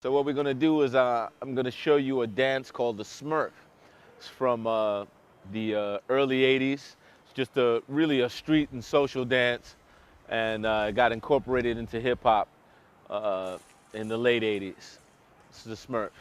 So what we're gonna do is I'm gonna show you a dance called the Smurf. It's from the early 80s. It's just really a street and social dance, and it got incorporated into hip hop in the late 80s. This is the Smurf.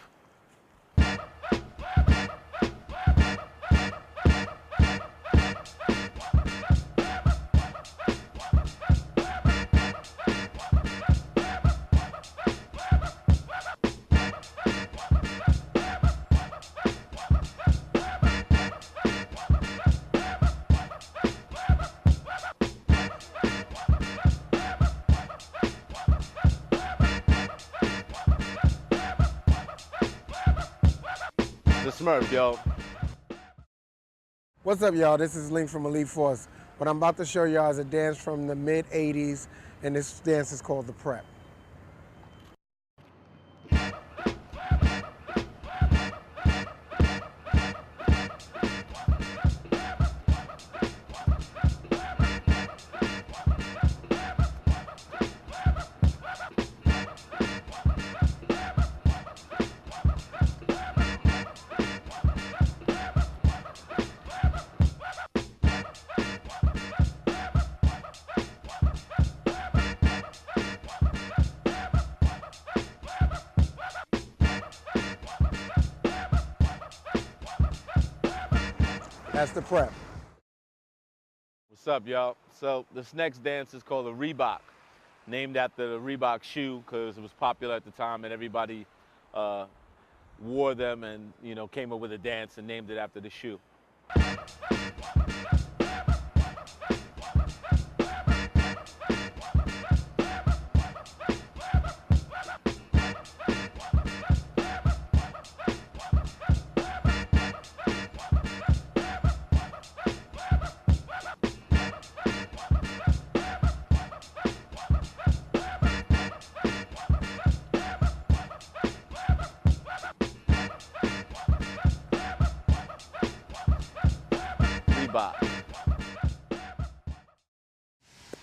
The Smurf, yo. What's up, y'all? This is Link from Elite Force. What I'm about to show y'all is a dance from the mid-'80s, and this dance is called the Prep. That's the Prep. What's up, y'all? So this next dance is called a Reebok, named after the Reebok shoe because it was popular at the time and everybody wore them and came up with a dance and named it after the shoe.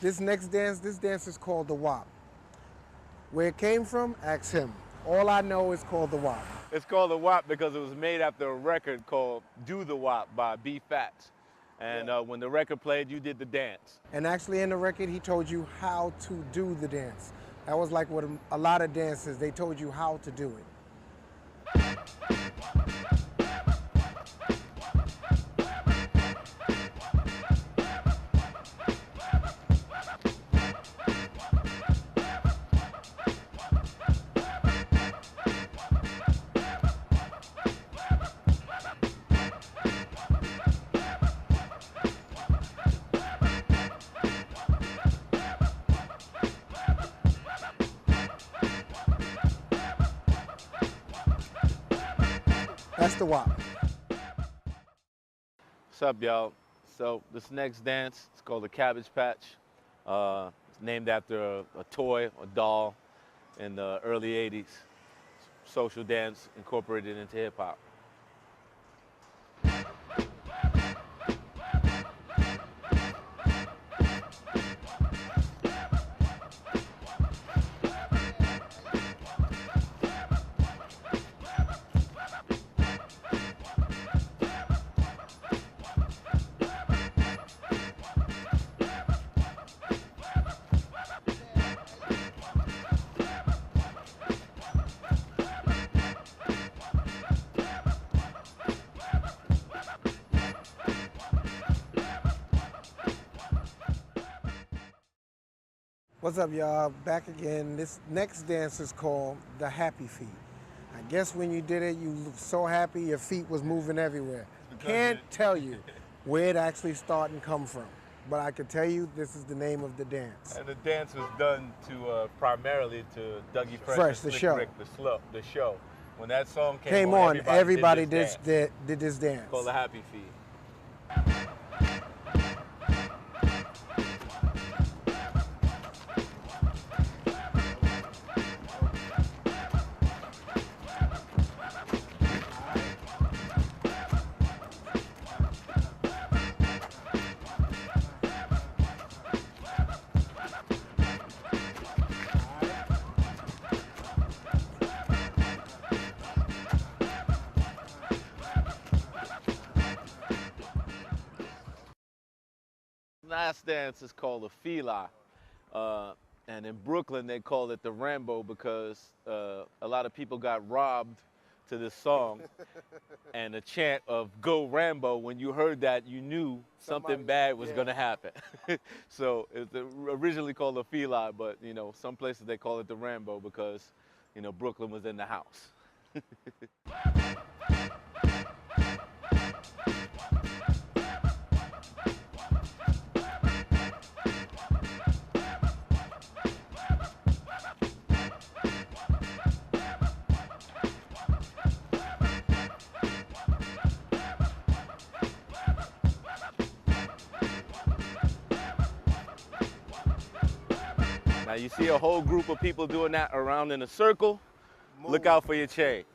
This next dance, is called the WAP. Where it came from, ask him. All I know is called the WAP. It's called the WAP because it was made after a record called Do the WAP by B Fats. And when the record played, you did the dance. And actually in the record, he told you how to do the dance. That was like what a lot of dances, they told you how to do it. That's the WAP. What's up, y'all? So this next dance is called the Cabbage Patch. It's named after a toy, a doll, in the early 80s. Social dance incorporated into hip hop. What's up, y'all? Back again. This next dance is called the Happy Feet. I guess when you did it, you looked so happy your feet was moving everywhere. Can't tell you where it actually started and come from, but I can tell you this is the name of the dance. And the dance was done to primarily to Dougie Fresh, the show. Rick, the show. When that song came on, everybody did this dance. Called the Happy Feet. last dance is called the fila. And in Brooklyn, they call it the Rambo because a lot of people got robbed to this song. And the chant of "Go Rambo," when you heard that, you knew something bad was going to happen. So it's originally called the fila, but you know, some places they call it the Rambo because, you know, Brooklyn was in the house. Now you see a whole group of people doing that around in a circle. Look out for your chain.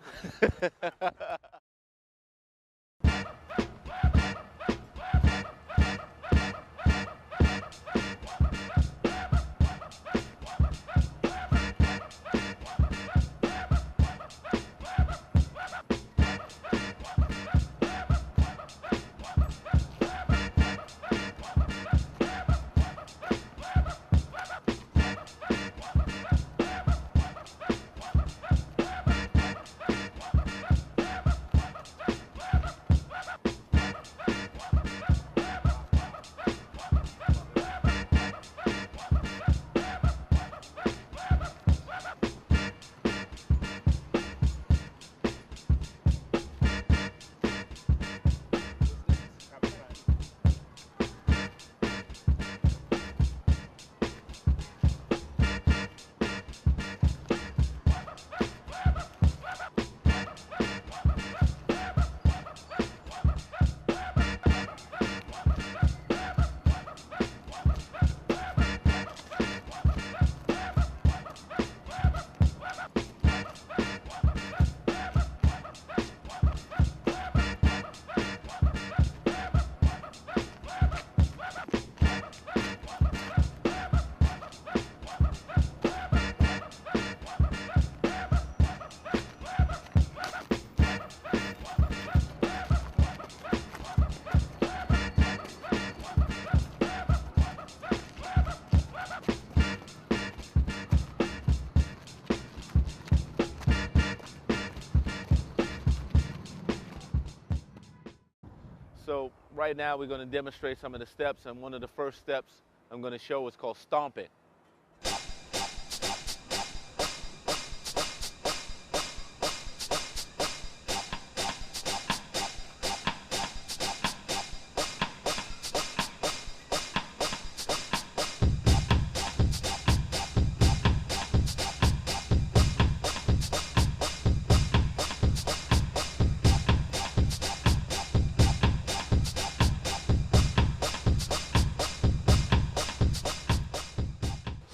So right now we're going to demonstrate some of the steps, and one of the first steps I'm going to show is called stomping.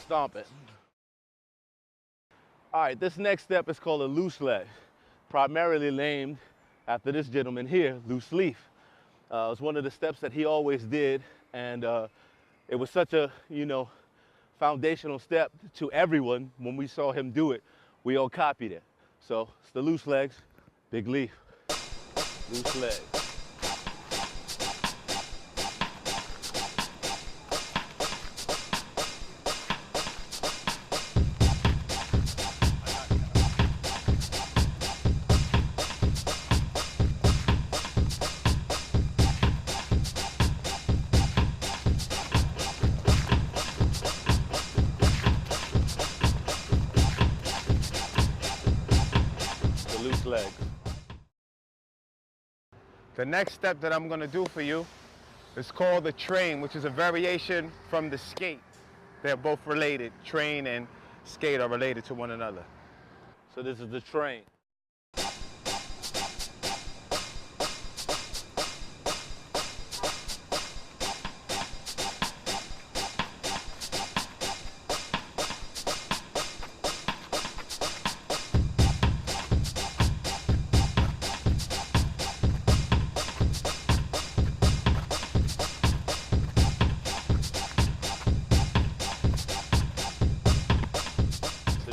Stomp it. All right, this next step is called a loose leg, primarily named after this gentleman here, Loose Leaf. It was one of the steps that he always did, and it was such a, you know, foundational step to everyone. When we saw him do it, we all copied it. So it's the loose legs, big leaf, loose leg. Loose leg. The next step that I'm going to do for you is called the train, which is a variation from the skate. They're both related. Train and skate are related to one another. So this is the train.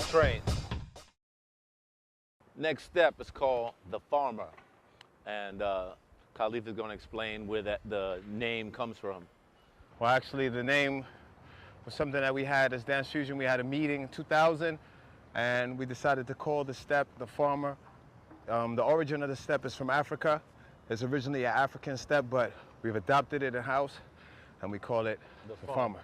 Trains. Next step is called the farmer, and Khalif is going to explain where the name comes from. Well, actually, the name was something that we had as Dance Fusion. We had a meeting in 2000, and we decided to call the step the farmer. The origin of the step is from Africa. It's originally an African step, but we've adopted it in-house, and we call it the farmer.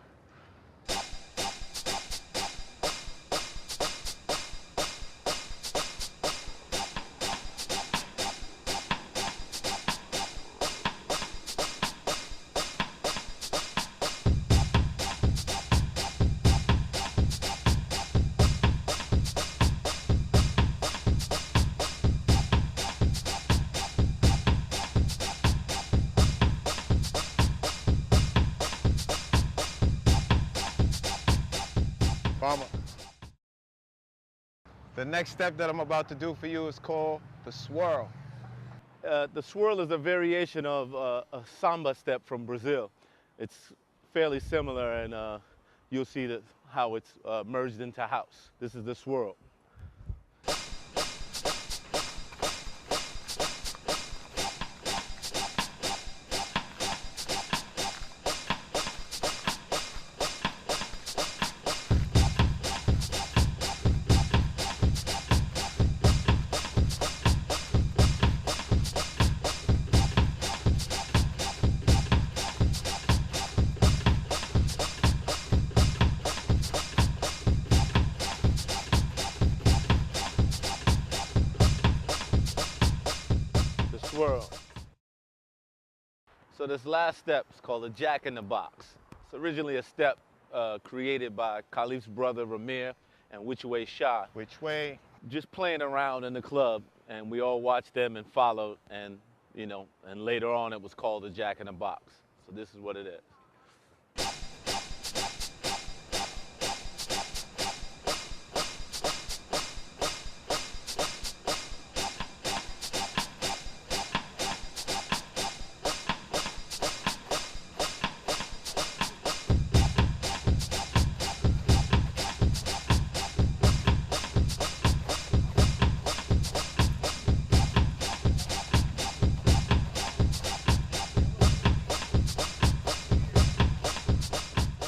Farmer. The next step that I'm about to do for you is called the swirl. The swirl is a variation of a samba step from Brazil. It's fairly similar, and you'll see how it's merged into house. This is the swirl. Swirl. So this last step is called a Jack in the Box. It's originally a step created by Khalif's brother Ramir and Which Way Shah. Which way? Just playing around in the club, and we all watched them and followed, and and later on it was called a Jack in the Box. So this is what it is.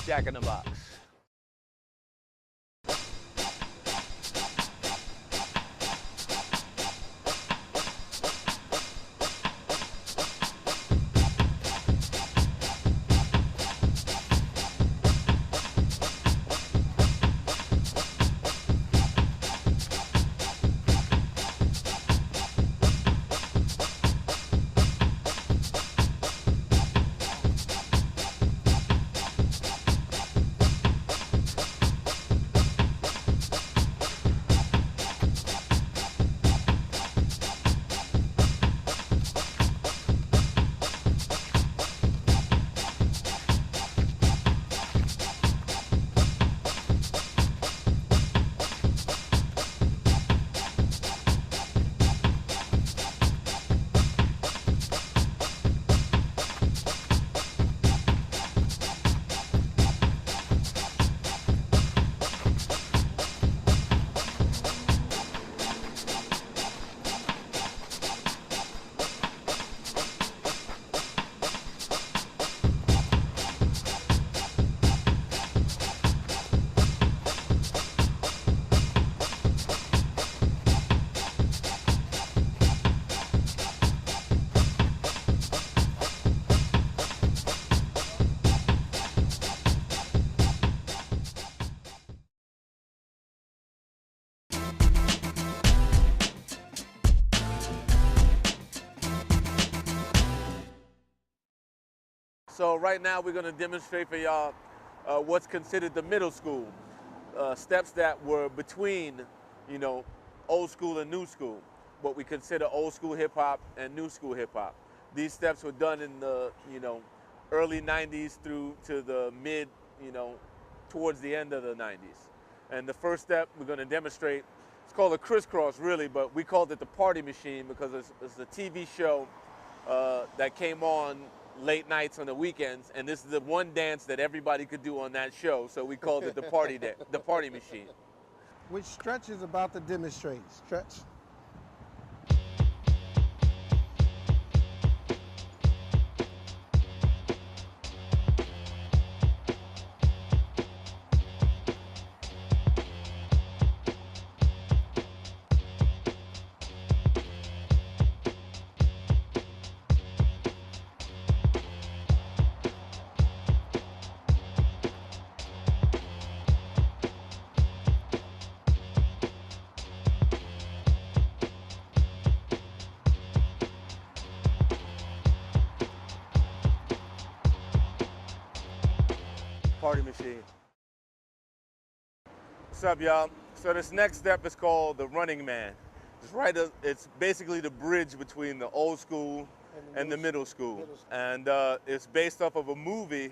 Jack in the Box. So right now we're going to demonstrate for y'all what's considered the middle school, steps that were between, old school and new school, what we consider old school hip hop and new school hip hop. These steps were done in the, early 90s through to the mid, towards the end of the 90s. And the first step we're going to demonstrate, it's called a crisscross really, but we called it the party machine because it's a TV show that came on late nights on the weekends, and this is the one dance that everybody could do on that show, so we called it the party machine. Which Stretch is about to demonstrate. Stretch. What's up, y'all? So this next step is called the running man. It's basically the bridge between the old school and the middle school. And it's based off of a movie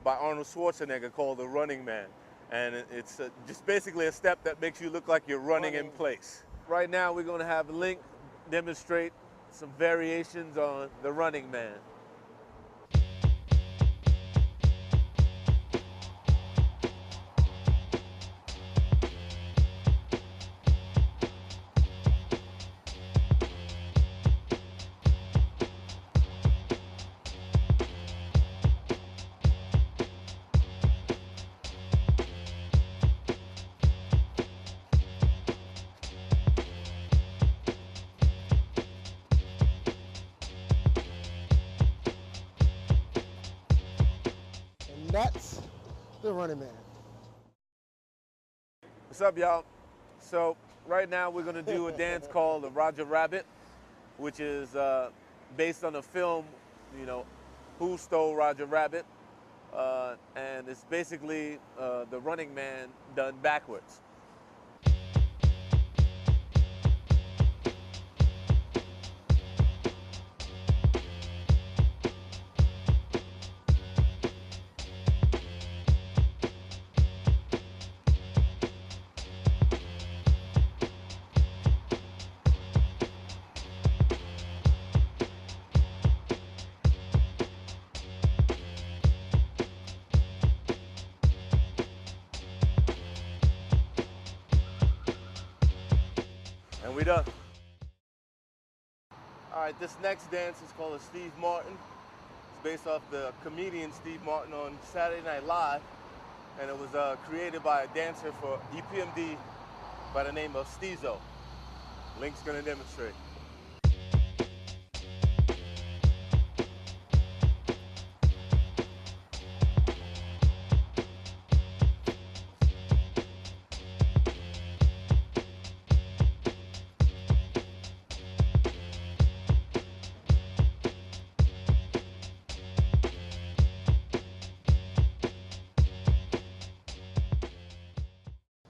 by Arnold Schwarzenegger called The Running Man. And it's just basically a step that makes you look like you're running in place. Right now we're going to have Link demonstrate some variations on the running man. That's the running man. What's up, y'all? So right now we're gonna do a dance called the Roger Rabbit, which is based on a film, you know, Who Stole Roger Rabbit? And it's basically the running man done backwards. And we done. All right, this next dance is called a Steve Martin. It's based off the comedian Steve Martin on Saturday Night Live, and it was created by a dancer for EPMD by the name of Steezo. Link's gonna demonstrate.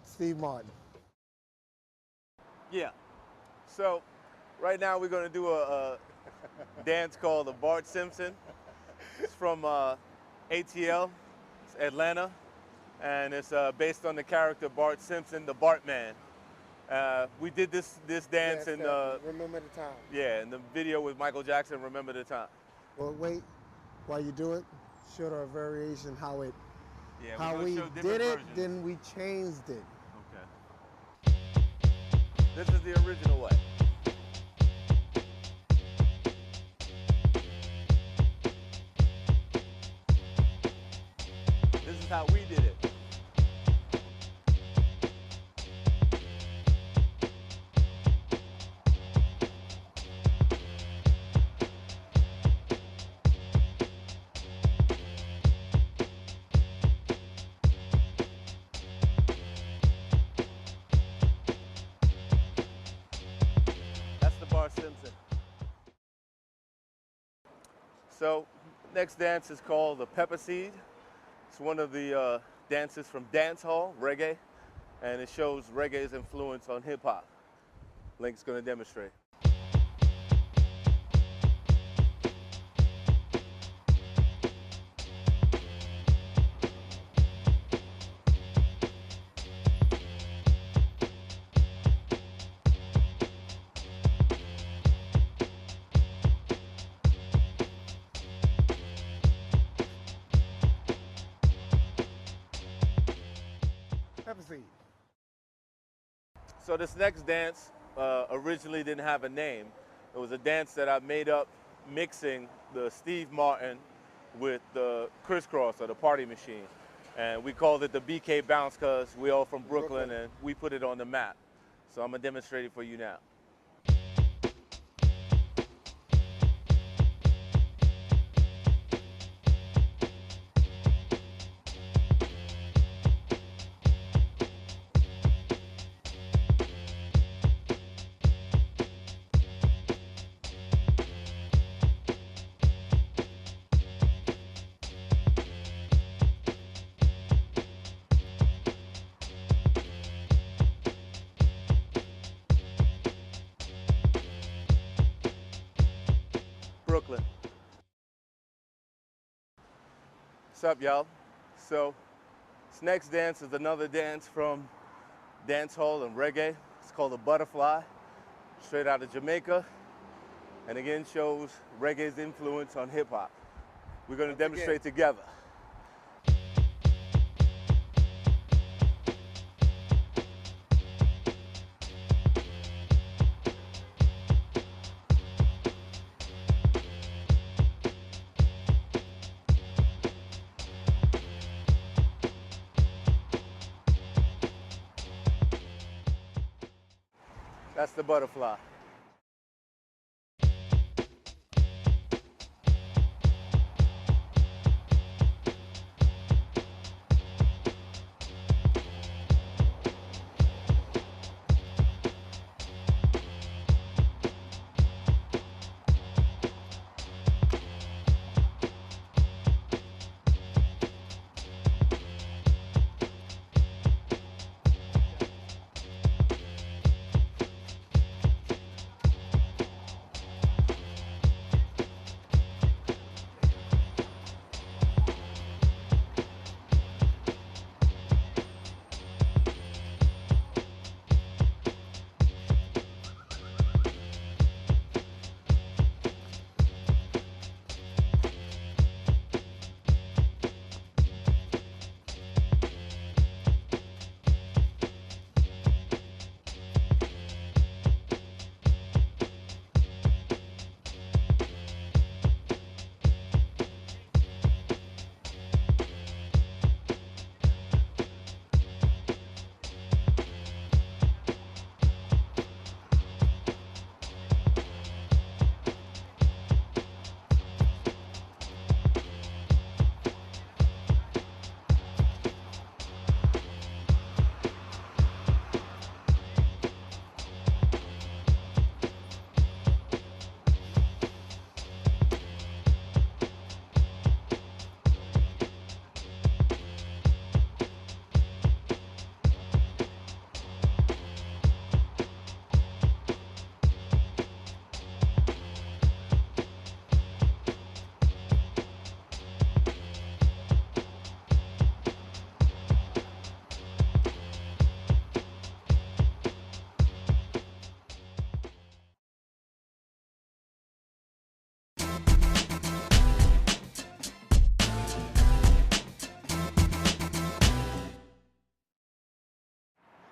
Steve Martin. Yeah. So right now we're gonna do a dance called the Bart Simpson. It's from ATL, it's Atlanta, and it's based on the character Bart Simpson, the Bartman. We did this dance in Remember the Time. yeah, in the video with Michael Jackson, Remember the Time. Well, wait, while you do it, show a variation how it, Yeah, how we're we gonna show did different it, versions. then we changed it. Okay. This is the original way. This is how we did it. That's the Bart Simpson. So, next dance is called the Pepper Seed. It's one of the dances from dance hall, reggae, and it shows reggae's influence on hip hop. Link's gonna demonstrate. Pepper Seed. So this next dance originally didn't have a name. It was a dance that I made up mixing the Steve Martin with the crisscross or the party machine. And we called it the BK Bounce because we're all from Brooklyn and we put it on the map. So I'm gonna demonstrate it for you now. Brooklyn. What's up, y'all? So, this next dance is another dance from dancehall and reggae. It's called the Butterfly, straight out of Jamaica, and again shows reggae's influence on hip hop. We're going to demonstrate together. That's the Butterfly.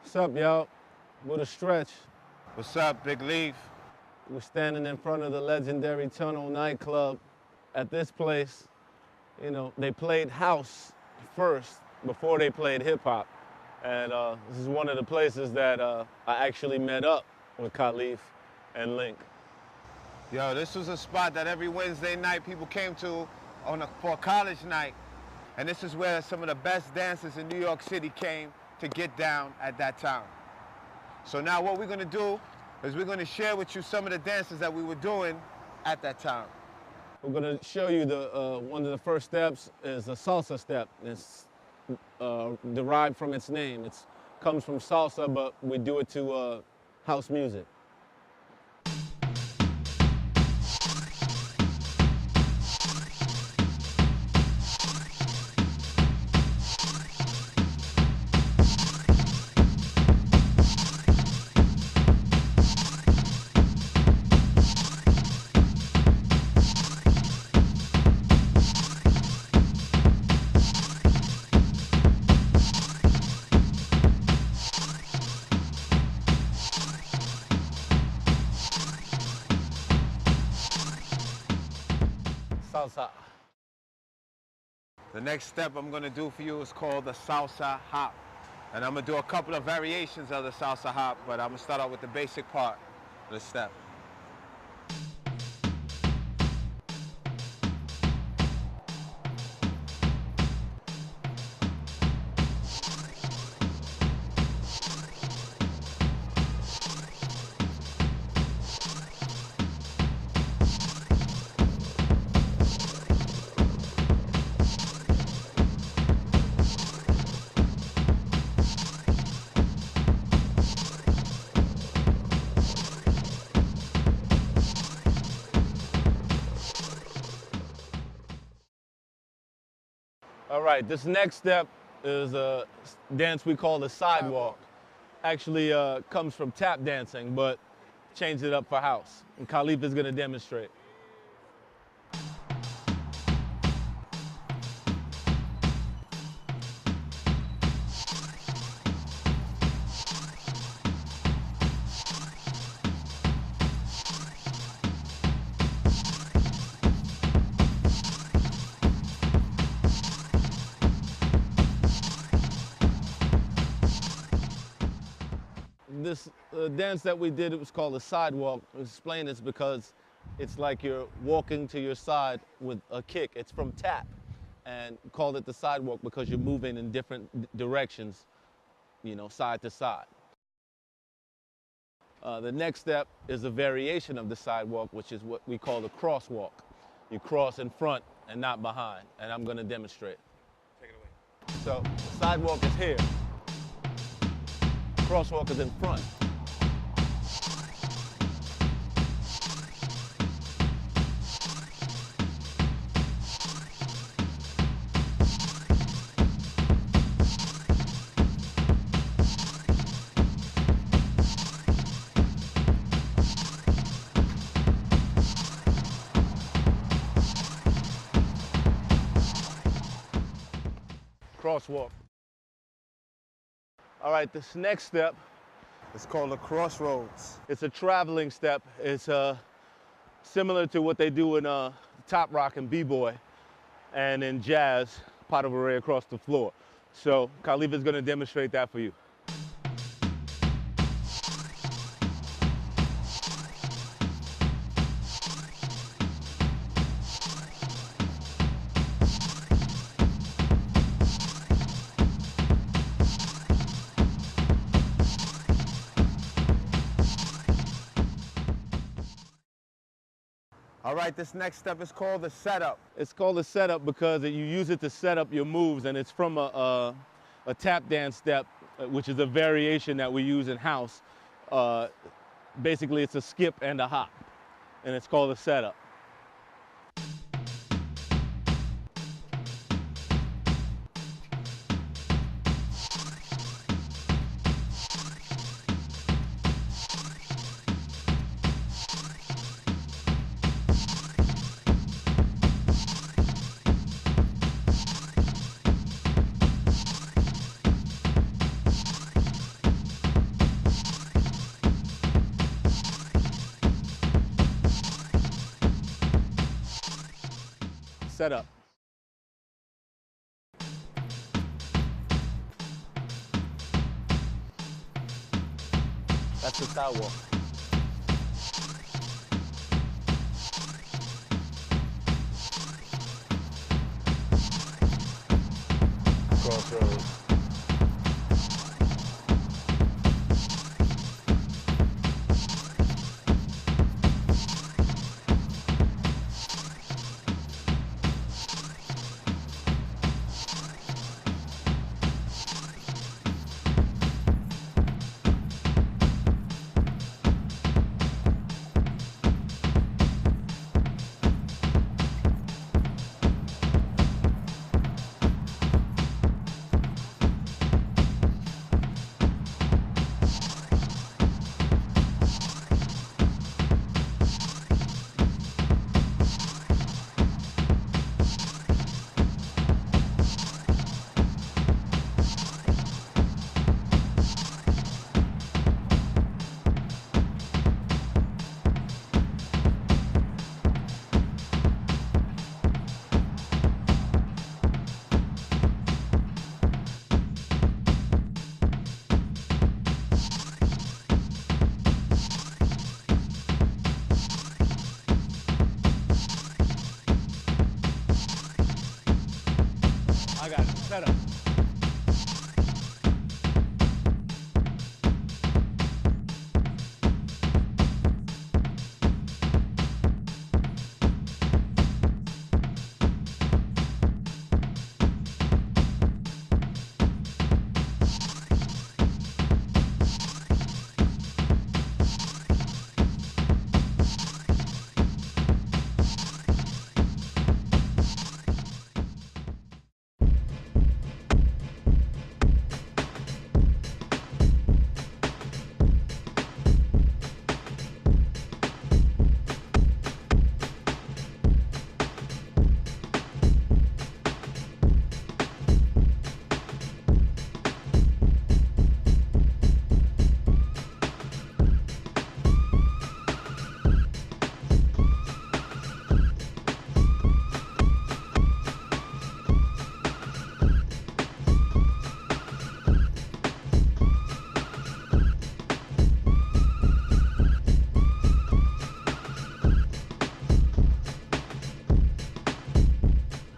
What's up, y'all? With a stretch. What's up, Big Leaf? We're standing in front of the legendary Tunnel nightclub. At this place, you know, they played house first before they played hip hop. And this is one of the places that I actually met up with Khalif and Link. Yo, this was a spot that every Wednesday night people came to for a college night. And this is where some of the best dancers in New York City came to get down at that time. So now what we're gonna do is we're gonna share with you some of the dances that we were doing at that time. We're gonna show you one of the first steps is a salsa step. It's derived from its name. It comes from salsa, but we do it to house music. Salsa. The next step I'm gonna do for you is called the salsa hop. And I'm gonna do a couple of variations of the salsa hop, but I'm gonna start out with the basic part of the step. All right, this next step is a dance we call the sidewalk. Actually comes from tap dancing, but changed it up for house. And Khalif is gonna demonstrate. This dance that we did, it was called a sidewalk. To explain this because it's like you're walking to your side with a kick. It's from tap, and called it the sidewalk because you're moving in different directions, you know, side to side. The next step is a variation of the sidewalk, which is what we call the crosswalk. You cross in front and not behind, and I'm going to demonstrate. Take it away. So the sidewalk is here. Crosswalk is in front. Crosswalk. All right, this next step, It's called the crossroads. it's a traveling step. It's similar to what they do in top rock and b-boy and in jazz, pot of array across the floor. So Khalif is gonna demonstrate that for you. All right, this next step is called the setup. It's called a setup because you use it to set up your moves, and it's from a tap dance step, which is a variation that we use in house. Basically, it's a skip and a hop, and it's called a setup. Setup. That's the sidewalk. Crossroads.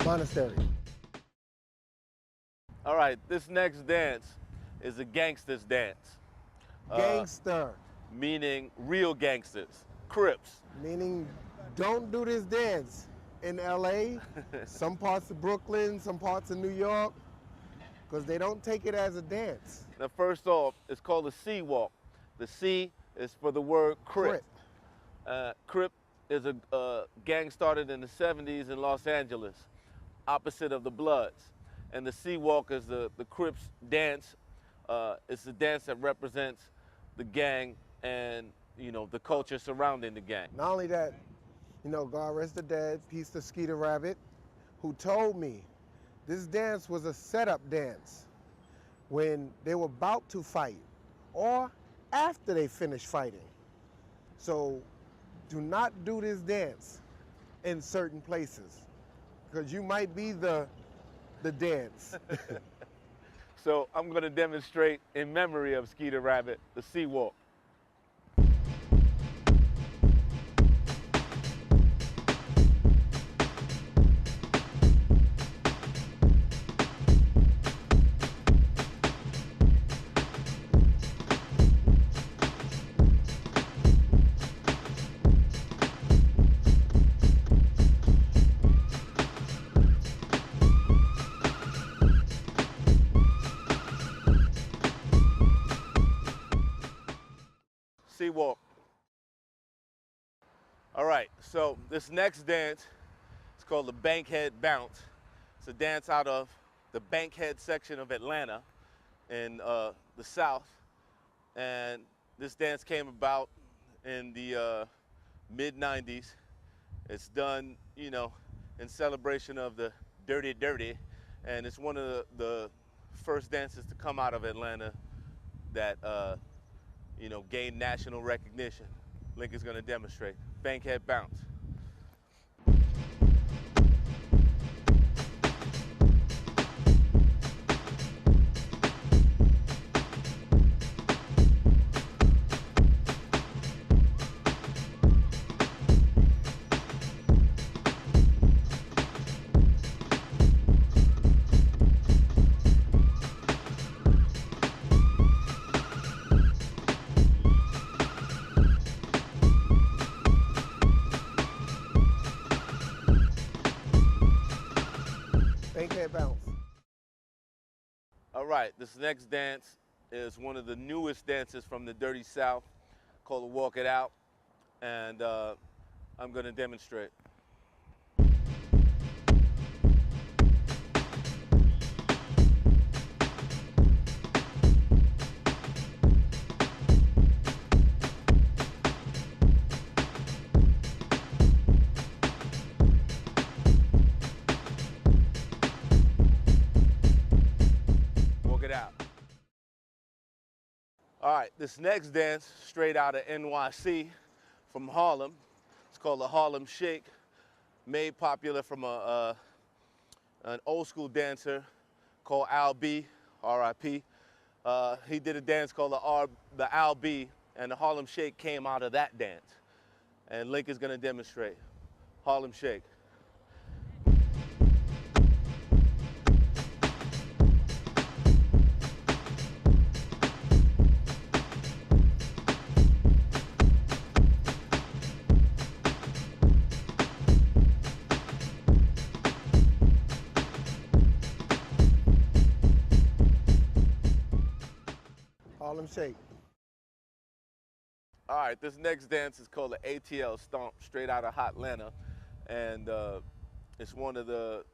Monastery. All right, this next dance is a gangster's dance. Gangster, Meaning real gangsters, Crips. meaning don't do this dance in LA, some parts of Brooklyn, some parts of New York, because they don't take it as a dance. Now, first off, it's called a C walk. The C is for the word Crip. Crip is a gang started in the 70s in Los Angeles, opposite of the Bloods. And the C walk is the Crips dance. It's a dance that represents the gang and, you know, the culture surrounding the gang. Not only that, you know, God rest the dead, peace to Skeeter Rabbit, who told me this dance was a setup dance when they were about to fight or after they finished fighting. So do not do this dance in certain places because you might be the dance. So I'm going to demonstrate in memory of Skeeter Rabbit, the C walk. C walk. All right, so this next dance is called the Bankhead Bounce. It's a dance out of the Bankhead section of Atlanta in the South. And this dance came about in the mid-90s. It's done, you know, in celebration of the Dirty Dirty. And it's one of the first dances to come out of Atlanta that you know, gain national recognition. Link is going to demonstrate. Bankhead bounce. Bankhead bounce. All right, this next dance is one of the newest dances from the Dirty South called the Walk It Out. And I'm going to demonstrate. Walk it out. All right, this next dance, straight out of NYC from Harlem. It's called the Harlem Shake, made popular from an old school dancer called Al B, R.I.P. He did a dance called the Al B, and the Harlem Shake came out of that dance. And Link is going to demonstrate. Harlem Shake. Harlem Shake. All right, this next dance is called the ATL Stomp, straight out of Hotlanta. And it's one of the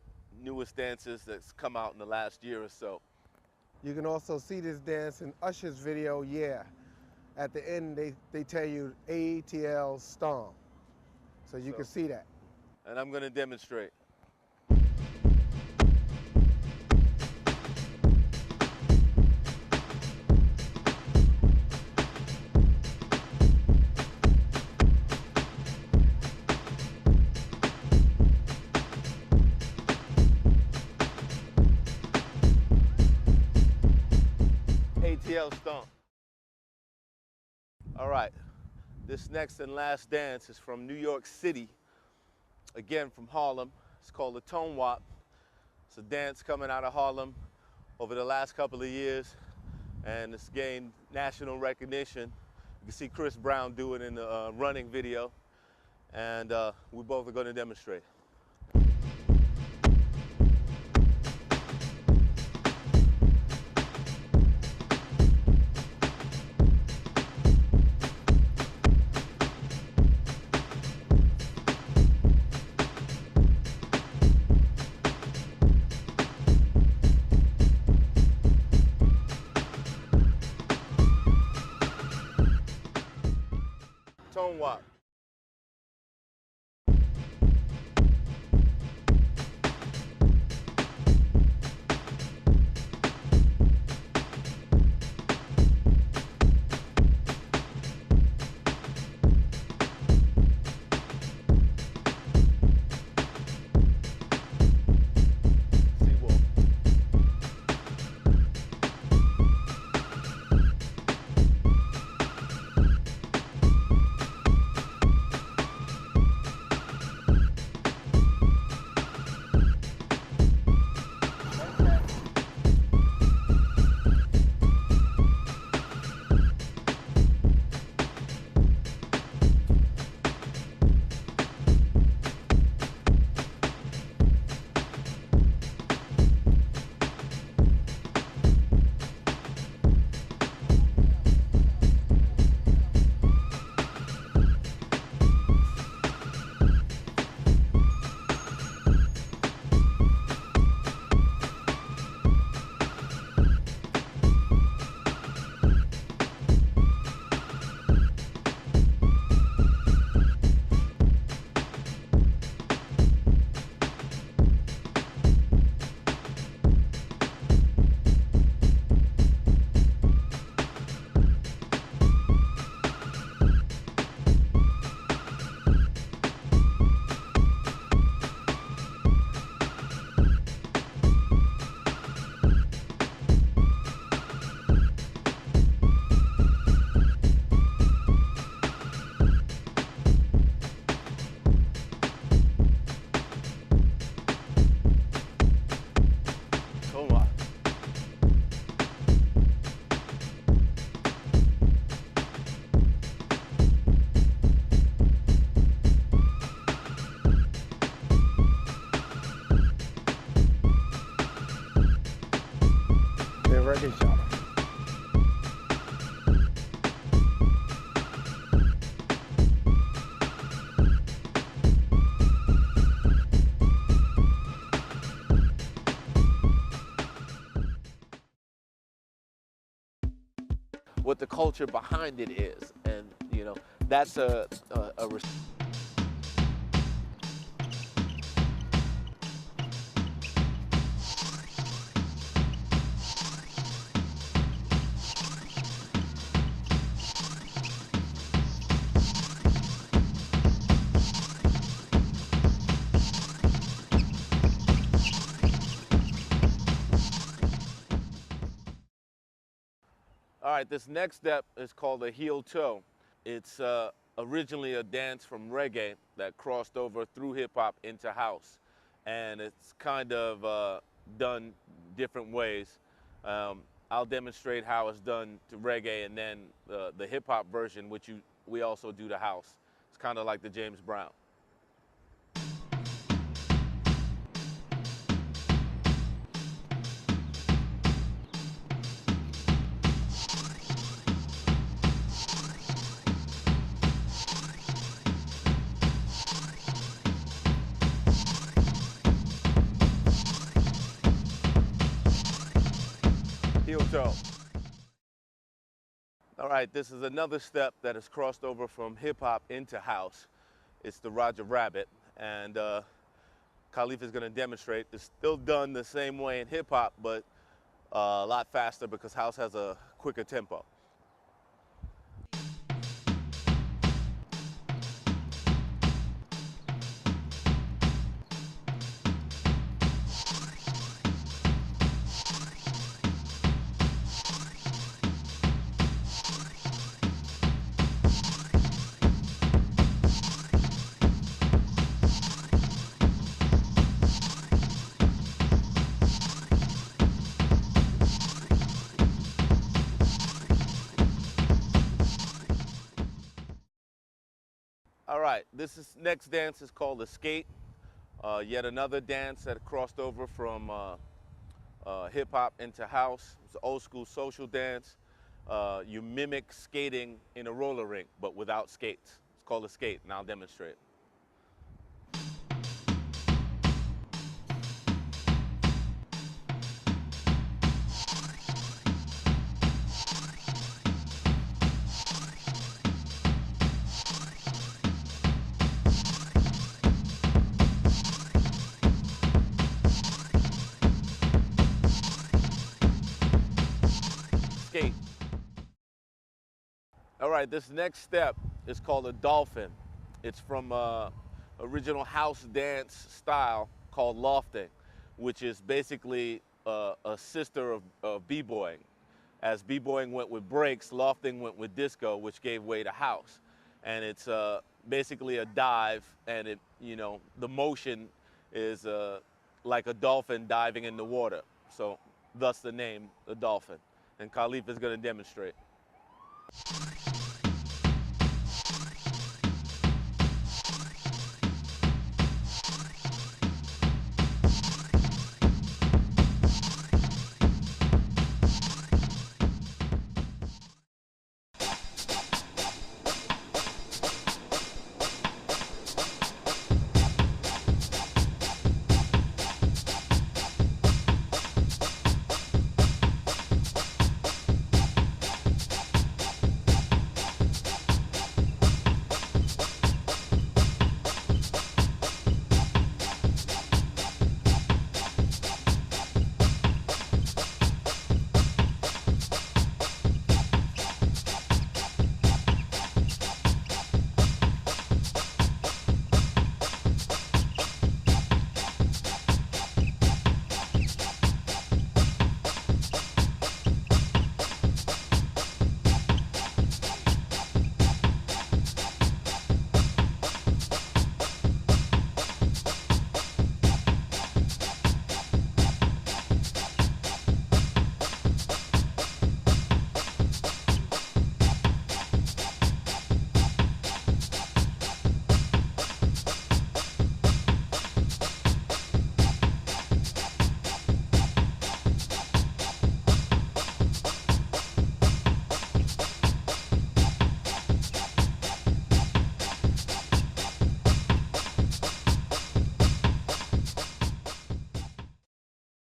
newest dances that's come out in the last year or so. You can also see this dance in Usher's video, Yeah. At the end, they tell you ATL Stomp. So you can see that. And I'm going to demonstrate. ATL Stomp. All right, this next and last dance is from New York City, again from Harlem. It's called the Tone Wop. It's a dance coming out of Harlem over the last couple of years, and it's gained national recognition. You can see Chris Brown do it in the running video, and we both are going to demonstrate. Tone walk. Record shop. What the culture behind it is, and you know, that's a All right, this next step is called a heel toe. It's originally a dance from reggae that crossed over through hip hop into house. And it's kind of done different ways. I'll demonstrate how it's done to reggae, and then the hip hop version, which we also do to house. It's kind of like the James Brown. Heel toe. All right, this is another step that has crossed over from hip hop into house. It's the Roger Rabbit, and Khalif is going to demonstrate. It's still done the same way in hip hop, but a lot faster because house has a quicker tempo. right, next dance is called the skate. Yet another dance that crossed over from hip hop into house. It's an old school social dance. You mimic skating in a roller rink, but without skates. It's called a skate, and I'll demonstrate. Skate. All right, this next step is called a dolphin. It's from original house dance style called lofting, which is basically a sister of b-boying. As b-boying went with breaks, lofting went with disco, which gave way to house. And it's basically a dive, and the motion is like a dolphin diving in the water. So thus the name, the dolphin. And Khalif is going to demonstrate.